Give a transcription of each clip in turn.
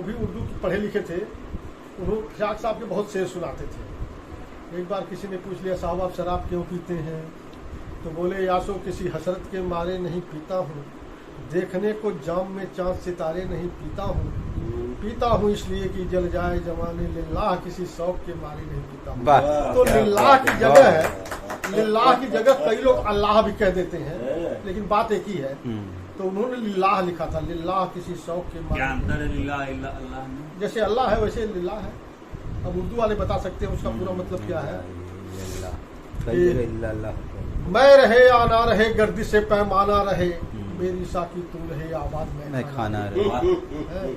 भी उर्दू पढ़े लिखे थे, उन्होंने फिराक साहब के बहुत शेर सुनाते थे। एक बार किसी ने पूछ लिया, साहब आप शराब क्यों पीते हैं? तो बोले, यासो किसी हसरत के मारे नहीं पीता हूँ, देखने को जाम में चांद सितारे नहीं पीता हूँ इसलिए कि जल जाए जमाने, लिल्लाह किसी शौक के मारे नहीं पीता हूँ। तो लिल्लाह की जगह है, लिल्लाह की जगह कई लोग अल्लाह भी कह देते हैं, लेकिन बात एक ही है। तो उन्होंने लिल्लाह लिखा था, लिल्लाह किसी शौक के मारे। क्या अंतर है लिल्लाह अल्लाह में? जैसे अल्लाह है वैसे लिल्लाह है। अब उर्दू वाले बता सकते हैं उसका पूरा मतलब क्या है। मैं रहे या ना रहे, गर्दिश से पैमाना रहे, मेरी साकी तू रहे, आबाद में खाना रहे।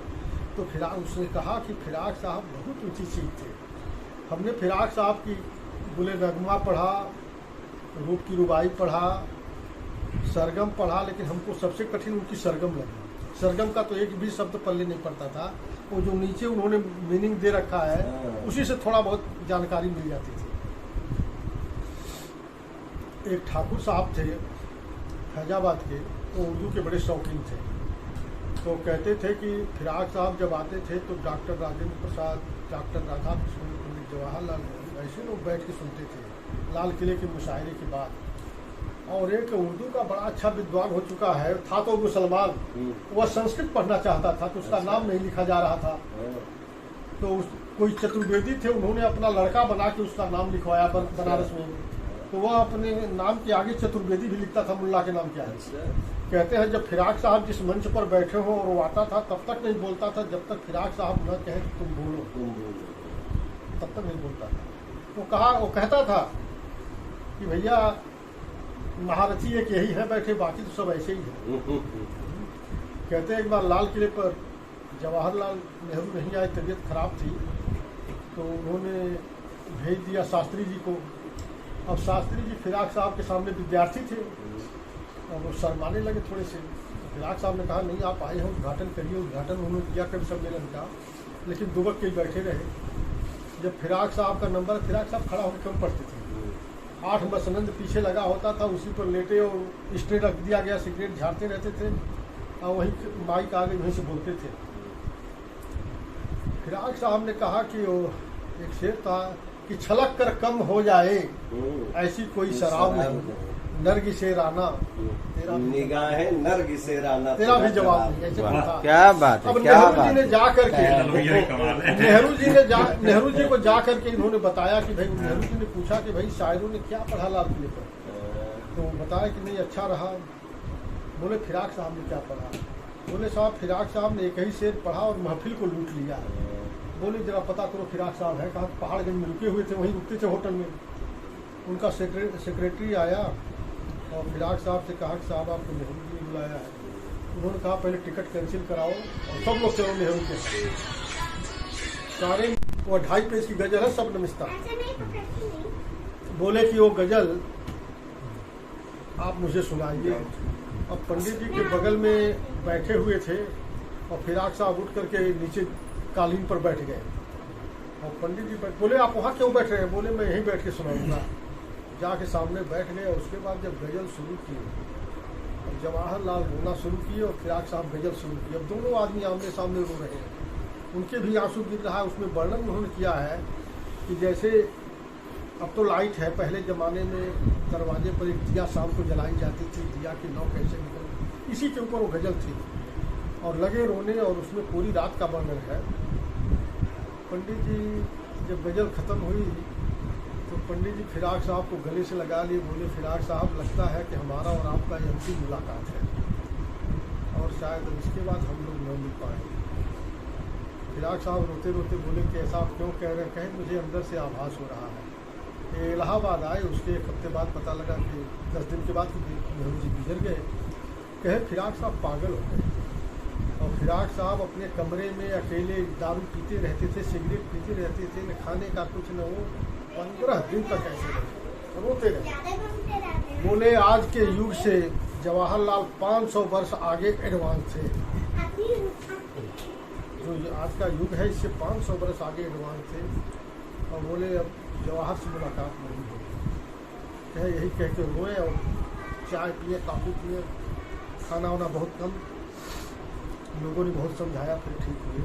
तो फिराक उसने कहा कि फिराक साहब बहुत ऊंची चीज थे। हमने फिराक साहब की गुले नगमा पढ़ा, रूप की रुबाई पढ़ा, सरगम पढ़ा, लेकिन हमको सबसे कठिन उनकी सरगम लगी। सरगम का तो एक भी शब्द पल्ले नहीं पड़ता था, वो जो नीचे उन्होंने मीनिंग दे रखा है उसी से थोड़ा बहुत जानकारी मिल जाती थी। एक ठाकुर साहब थे फैजाबाद के, वो उर्दू के बड़े शौकीन थे। तो कहते थे कि फिराक साहब जब आते थे तो डॉक्टर राजेंद्र प्रसाद, डॉक्टर राधा कृष्ण, पंडित जवाहरलाल नेहरू ऐसे लोग बैठ के सुनते थे लाल किले के मुशायरे के बाद। और एक उर्दू का बड़ा अच्छा विद्वान हो चुका है, था तो मुसलमान, वह संस्कृत पढ़ना चाहता था तो उसका नाम नहीं लिखा जा रहा था। तो कोई चतुर्वेदी थे, उन्होंने अपना लड़का बना के उसका नाम लिखवाया बनारस में। तो वह अपने नाम के आगे चतुर्वेदी भी लिखता था, मुल्ला के नाम के आगे। कहते हैं जब फिराक साहब जिस मंच पर बैठे हो और वो आता था तब तक नहीं बोलता था जब तक फिराक साहब न कहे कि तुम बोलो, तब तक नहीं बोलता था। वो कहता था कि भैया महारथी एक यही है बैठे, बाकी तो सब ऐसे ही है। कहते एक बार लाल किले पर जवाहरलाल नेहरू नहीं आए, तबीयत खराब थी, तो उन्होंने भेज दिया शास्त्री जी को। अब शास्त्री जी फिराक साहब के सामने विद्यार्थी थे और वो शर्माने लगे थोड़े से। फिराक साहब ने कहा, नहीं आप आए हैं उद्घाटन करिए। उद्घाटन उन्होंने किया कवि सम्मेलन का, लेकिन दुबक के बैठे रहे। जब फिराक साहब का नंबर, फिराक साहब खड़ा होकर कम पढ़ते थे, 8 मसनंद पीछे लगा होता था, उसी पर लेटे और स्ट्रे रख दिया गया, सिगरेट झाड़ते रहते थे और वहीं माइक आगे वहीं से बोलते थे। फिराक साहब ने कहा कि वो एक शेर था कि छलक कर कम हो जाए ऐसी कोई शराब नहीं, नरगी से राना तेरा निगाहें नरगी से राना तेरा भी जवाब नहीं, ऐसे बोलता। क्या बात है, अब क्या नेहरू बात जी ने जा करके है। नेहरू जी को जा करके इन्होंने बताया कि भाई, नेहरू जी ने पूछा कि भाई शायरों ने क्या पढ़ा लाल किले पर? तो बताया कि नहीं अच्छा रहा। बोले फिराक साहब ने क्या पढ़ा? बोले साहब फिराक साहब ने एक ही शेर पढ़ा और महफिल को लूट लिया। बोले जरा पता करो फिराक साहब है कहाँ? पहाड़गंज में रुके हुए थे, वहीं रुकते थे होटल में। उनका सेक्रेटरी आया और फिराक साहब से कहा कि साहब आपको नेहरू जी ने बुलाया है। उन्होंने कहा पहले टिकट कैंसिल कराओ और सब लोग चलो नेहरू के सारे। वो 2.5 पेज की गजल है, सब नमिस्ता। बोले कि वो गजल आप मुझे सुनाइए। अब पंडित जी के बगल में बैठे हुए थे और फिराक साहब उठ करके नीचे कालीन पर बैठ गए और पंडित जी बोले आप वहाँ क्यों बैठ रहे हैं? बोले मैं यहीं बैठ के सुनाऊंगा। जाके सामने बैठ गए। उसके बाद जब गजल शुरू की और जवाहरलाल रोना शुरू किए और फिराक साहब गजल शुरू की। अब दोनों आदमी आमने सामने रो रहे हैं, उनके भी आंसू गिर रहा है। उसमें वर्णन उन्होंने किया है कि जैसे अब तो लाइट है, पहले ज़माने में दरवाजे पर एक दिया शाम को जलाई जाती थी, दिया की नौ कैसे निकल, इसी के ऊपर वो गजल थी और लगे रोने। और उसमें पूरी रात का वर्णन है। पंडित जी जब गजल ख़त्म हुई तो पंडित जी फिराक साहब को गले से लगा लिए। बोले फिराक साहब लगता है कि हमारा और आपका ये अंतिम मुलाकात है और शायद इसके बाद हम लोग न मिल पाए। फिराक साहब रोते रोते बोले कि ऐसा आप क्यों कह रहे हैं? कहे मुझे अंदर से आभास हो रहा है। ये इलाहाबाद आए, उसके 1 हफ्ते बाद पता लगा कि 10 दिन के बाद नेहरू जी गुजर गए। कहे फिराक साहब पागल हो गए और फिराक साहब अपने कमरे में अकेले दारू पीते रहते थे, सिगरेट पीते रहते थे, न खाने का कुछ न वो। 15 दिन तक ऐसे रहे, रोते रहे। बोले आज के युग से जवाहरलाल 500 वर्ष आगे एडवांस थे। जो आज का युग है इससे 500 वर्ष आगे एडवांस थे। और बोले अब जवाहर से मुलाकात नहीं हो। कहे यही कह के रोए और चाय पिए, कॉफ़ी पिए, खाना वाना बहुत कम। लोगों ने बहुत समझाया, फिर ठीक हुए।